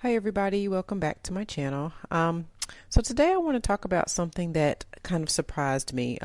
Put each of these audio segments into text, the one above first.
Hi everybody, welcome back to my channel. So today I want to talk about something that kind of surprised me.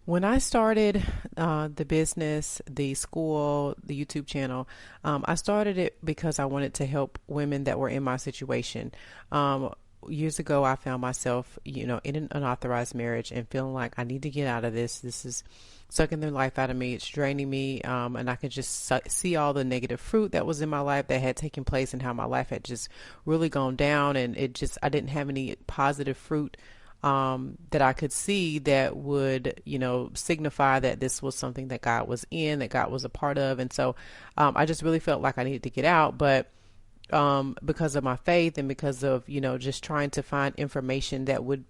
When I started the business, the school, the YouTube channel, I started it because I wanted to help women that were in my situation. Years ago, I found myself, in an unauthorized marriage and feeling like I need to get out of this. This is sucking the life out of me. It's draining me. And I could just see all the negative fruit that was in my life that had taken place and how my life had just really gone down. And I didn't have any positive fruit that I could see that would, signify that this was something that God was in, that God was a part of. And so I just really felt like I needed to get out. But because of my faith and because of, just trying to find information that would,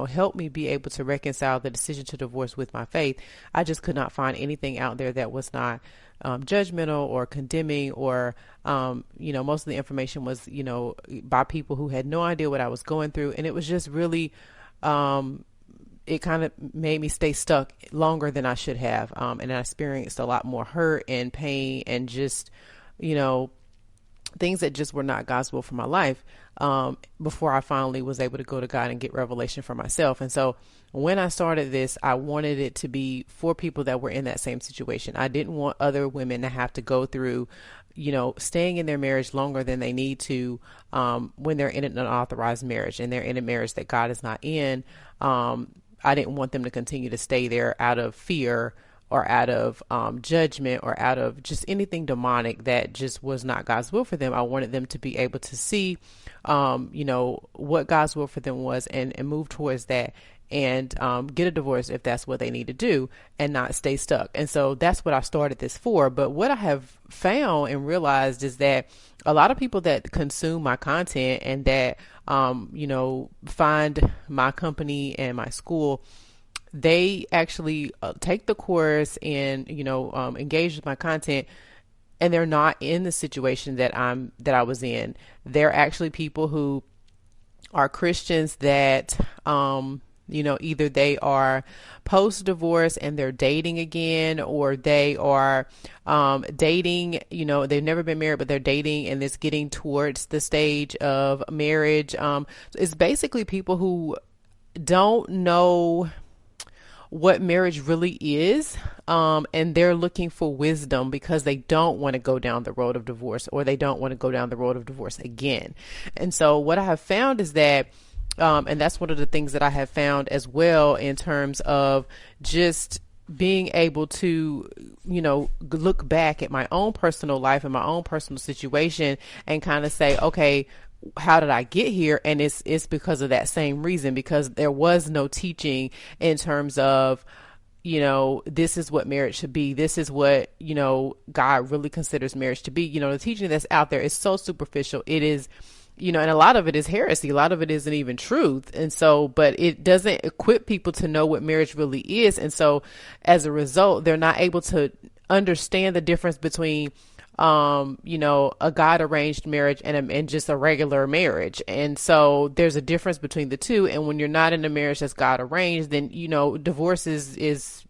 help me be able to reconcile the decision to divorce with my faith, I just could not find anything out there that was not judgmental or condemning or, most of the information was, by people who had no idea what I was going through. And it was just really, it kind of made me stay stuck longer than I should have. And I experienced a lot more hurt and pain and just, things that just were not God's will for my life, before I finally was able to go to God and get revelation for myself. And so when I started this, I wanted it to be for people that were in that same situation. I didn't want other women to have to go through, staying in their marriage longer than they need to, when they're in an unauthorized marriage and they're in a marriage that God is not in. I didn't want them to continue to stay there out of fear or out of judgment or out of just anything demonic that just was not God's will for them. I wanted them to be able to see, what God's will for them was and move towards that and get a divorce if that's what they need to do and not stay stuck. And so that's what I started this for. But what I have found and realized is that a lot of people that consume my content and that, find my company and my school, they actually take the course and engage with my content, and they're not in the situation that I was in. They're actually people who are Christians that either they are post divorce and they're dating again, or they are dating, they've never been married but they're dating and it's getting towards the stage of marriage. It's basically people who don't know what marriage really is, and they're looking for wisdom because they don't want to go down the road of divorce, or they don't want to go down the road of divorce again. And so what I have found is that, and that's one of the things that I have found as well in terms of just being able to, look back at my own personal life and my own personal situation and kind of say, okay, how did I get here? And it's because of that same reason, because there was no teaching in terms of, this is what marriage should be. This is what, God really considers marriage to be. The teaching that's out there is so superficial. It is, and a lot of it is heresy. A lot of it isn't even truth. And so, but it doesn't equip people to know what marriage really is. And so as a result, they're not able to understand the difference between a God arranged marriage and just a regular marriage. And so there's a difference between the two. And when you're not in a marriage that's God arranged, then, divorce is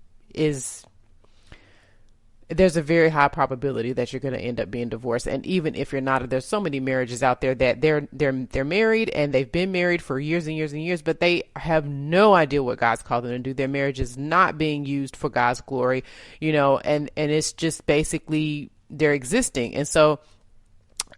there's a very high probability that you're going to end up being divorced. And even if you're not, there's so many marriages out there that they're married and they've been married for years and years and years, but they have no idea what God's called them to do. Their marriage is not being used for God's glory, and it's just basically they're existing. And so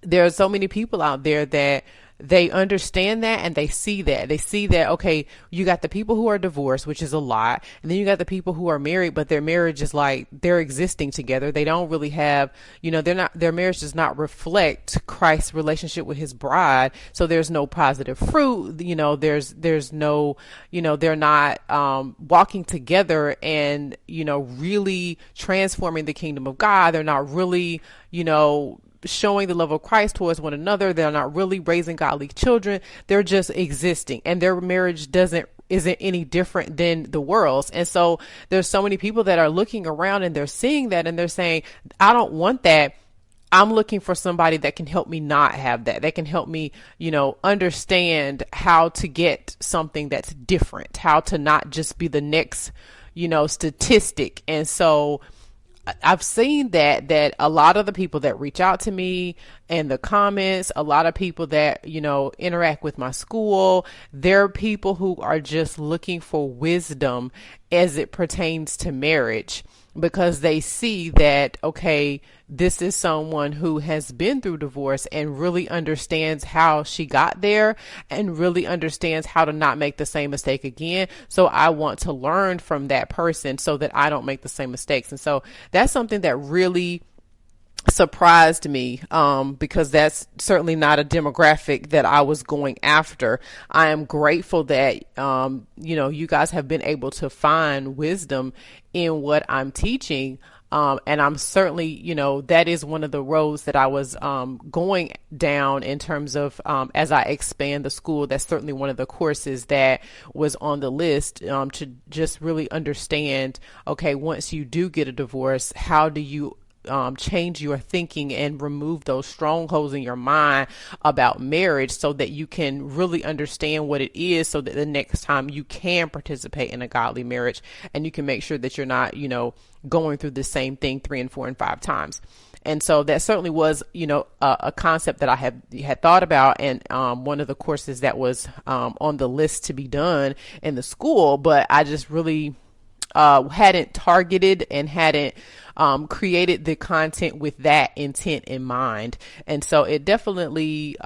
there are so many people out there that they understand that and they see that, okay, you got the people who are divorced, which is a lot. And then you got the people who are married, but their marriage is like they're existing together. They don't really have, their marriage does not reflect Christ's relationship with his bride. So there's no positive fruit, there's no, they're not, walking together and, really transforming the kingdom of God. They're not really, showing the love of Christ towards one another. They're not really raising godly children. They're just existing, and their marriage isn't any different than the world's. And so there's so many people that are looking around and they're seeing that and they're saying, I don't want that. I'm looking for somebody that can help me not have that can help me, understand how to get something that's different, how to not just be the next, statistic. And so I've seen that a lot of the people that reach out to me and the comments, a lot of people that, interact with my school, they're people who are just looking for wisdom as it pertains to marriage, because they see that, okay, this is someone who has been through divorce and really understands how she got there and really understands how to not make the same mistake again. So I want to learn from that person so that I don't make the same mistakes. And so that's something that really surprised me, because that's certainly not a demographic that I was going after. I am grateful that you guys have been able to find wisdom in what I'm teaching. And I'm certainly, that is one of the roads that I was going down in terms of, as I expand the school. That's certainly one of the courses that was on the list, to just really understand, okay, once you do get a divorce, how do you change your thinking and remove those strongholds in your mind about marriage, so that you can really understand what it is, so that the next time you can participate in a godly marriage, and you can make sure that you're not, going through the same thing 3 and 4 and 5 times. And so that certainly was, a concept that I had thought about, and one of the courses that was on the list to be done in the school, but I just really hadn't targeted and hadn't created the content with that intent in mind. And so it definitely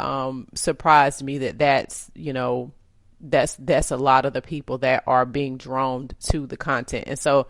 surprised me that that's a lot of the people that are being drawn to the content. And so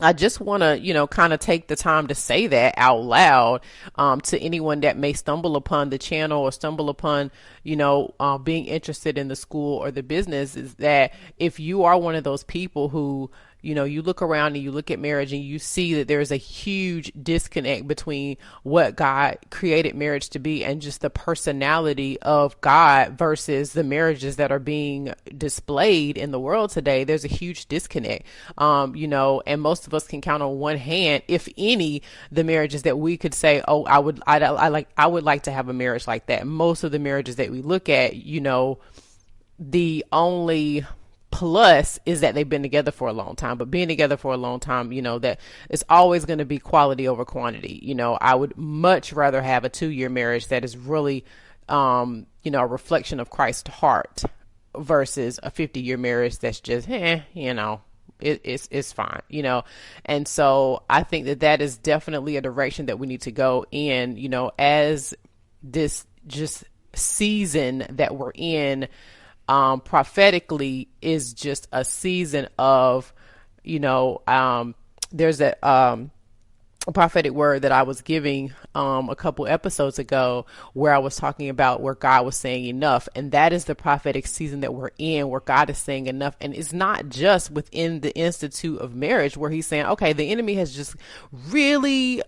I just want to, kind of take the time to say that out loud, to anyone that may stumble upon the channel or stumble upon, being interested in the school or the business, is that if you are one of those people who, you look around and you look at marriage and you see that there's a huge disconnect between what God created marriage to be and just the personality of God versus the marriages that are being displayed in the world today. There's a huge disconnect, and most of us can count on one hand, if any, the marriages that we could say, oh, I would like to have a marriage like that. Most of the marriages that we look at, the only plus is that they've been together for a long time. But being together for a long time, that it's always going to be quality over quantity. I would much rather have a 2-year marriage that is really, a reflection of Christ's heart versus a 50-year marriage that's just, it's fine, And so I think that is definitely a direction that we need to go in, as this just season that we're in, prophetically is just a season of, there's a prophetic word that I was giving a couple episodes ago, where I was talking about where God was saying enough. And that is the prophetic season that we're in, where God is saying enough. And it's not just within the institute of marriage, where he's saying, okay, the enemy has just really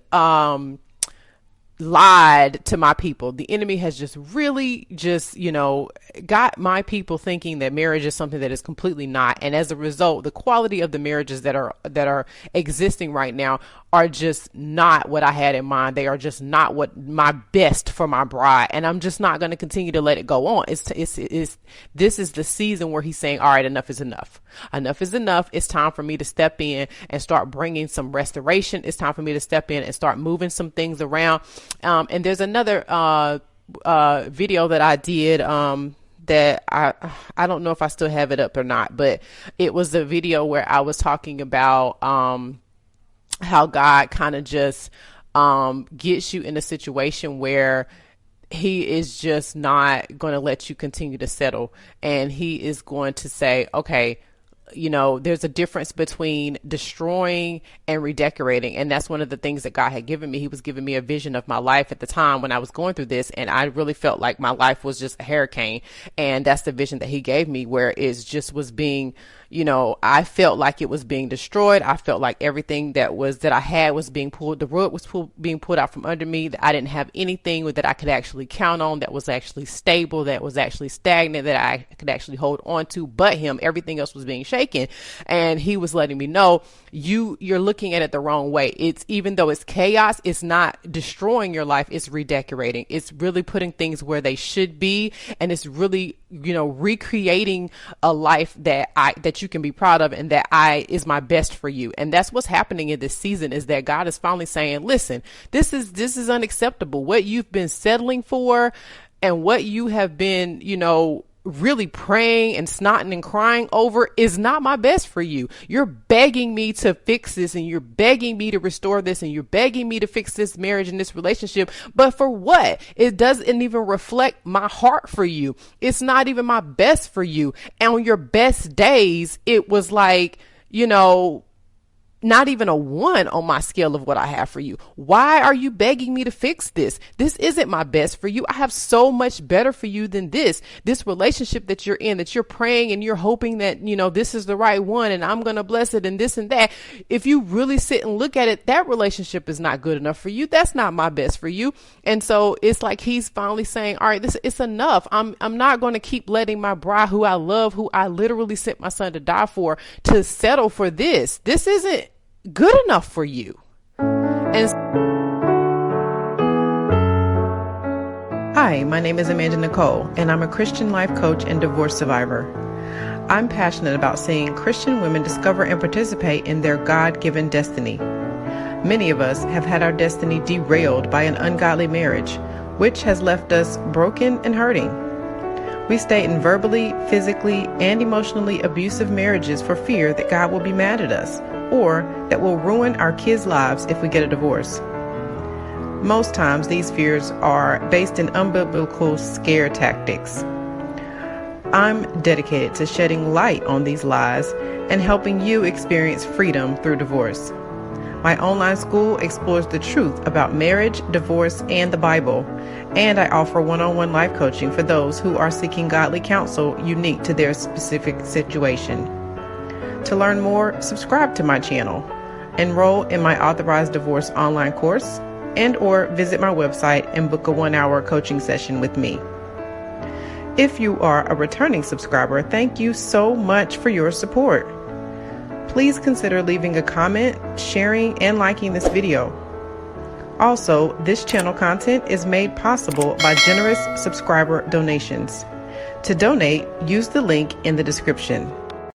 lied to my people. The enemy has just really got my people thinking that marriage is something that is completely not. And as a result, the quality of the marriages that are existing right now are just not what I had in mind. They are just not what my best for my bride. And I'm just not going to continue to let it go on. This is the season where he's saying, all right, enough is enough. Enough is enough. It's time for me to step in and start bringing some restoration. It's time for me to step in and start moving some things around. And there's another video that I did that I don't know if I still have it up or not, but it was a video where I was talking about how God kind of just gets you in a situation where he is just not going to let you continue to settle, and he is going to say, okay, there's a difference between destroying and redecorating. And that's one of the things that God had given me. He was giving me a vision of my life at the time when I was going through this. And I really felt like my life was just a hurricane. And that's the vision that he gave me, where it just was being, I felt like it was being destroyed. I felt like everything that I had was being pulled. The rug was being pulled out from under me. That I didn't have anything that I could actually count on, that was actually stable, that was actually stagnant, that I could actually hold on to, but him. Everything else was being shaken. taken. And he was letting me know, you're looking at it the wrong way. It's, even though it's chaos, it's not destroying your life, it's redecorating. It's really putting things where they should be, and it's really, recreating a life that you can be proud of, and that is my best for you. And that's what's happening in this season, is that God is finally saying, listen, this is unacceptable. What you've been settling for, and what you have been, really praying and snotting and crying over, is not my best for you. You're begging me to fix this, and you're begging me to restore this, and you're begging me to fix this marriage and this relationship. But for what? It doesn't even reflect my heart for you. It's not even my best for you. And on your best days, it was like, not even a 1 on my scale of what I have for you. Why are you begging me to fix this? This isn't my best for you. I have so much better for you than this relationship that you're in, that you're praying and you're hoping that, this is the right one, and I'm going to bless it, and this and that. If you really sit and look at it, that relationship is not good enough for you. That's not my best for you. And so it's like he's finally saying, all right, it's enough. I'm not going to keep letting my bride, who I love, who I literally sent my son to die for, to settle for this. This isn't good enough for you. And hi, my name is Amanda Nicole, and I'm a Christian life coach and divorce survivor. I'm passionate about seeing Christian women discover and participate in their God-given destiny. Many of us have had our destiny derailed by an ungodly marriage, which has left us broken and hurting. We stay in verbally, physically, and emotionally abusive marriages for fear that God will be mad at us, or that will ruin our kids' lives if we get a divorce. Most times, these fears are based in unbiblical scare tactics. I'm dedicated to shedding light on these lies and helping you experience freedom through divorce. My online school explores the truth about marriage, divorce, and the Bible, and I offer one-on-one life coaching for those who are seeking godly counsel unique to their specific situation. To learn more, subscribe to my channel, enroll in my authorized divorce online course, and or visit my website and book a 1-hour coaching session with me. If you are a returning subscriber, thank you so much for your support. Please consider leaving a comment, sharing, and liking this video. Also, this channel content is made possible by generous subscriber donations. To donate, use the link in the description.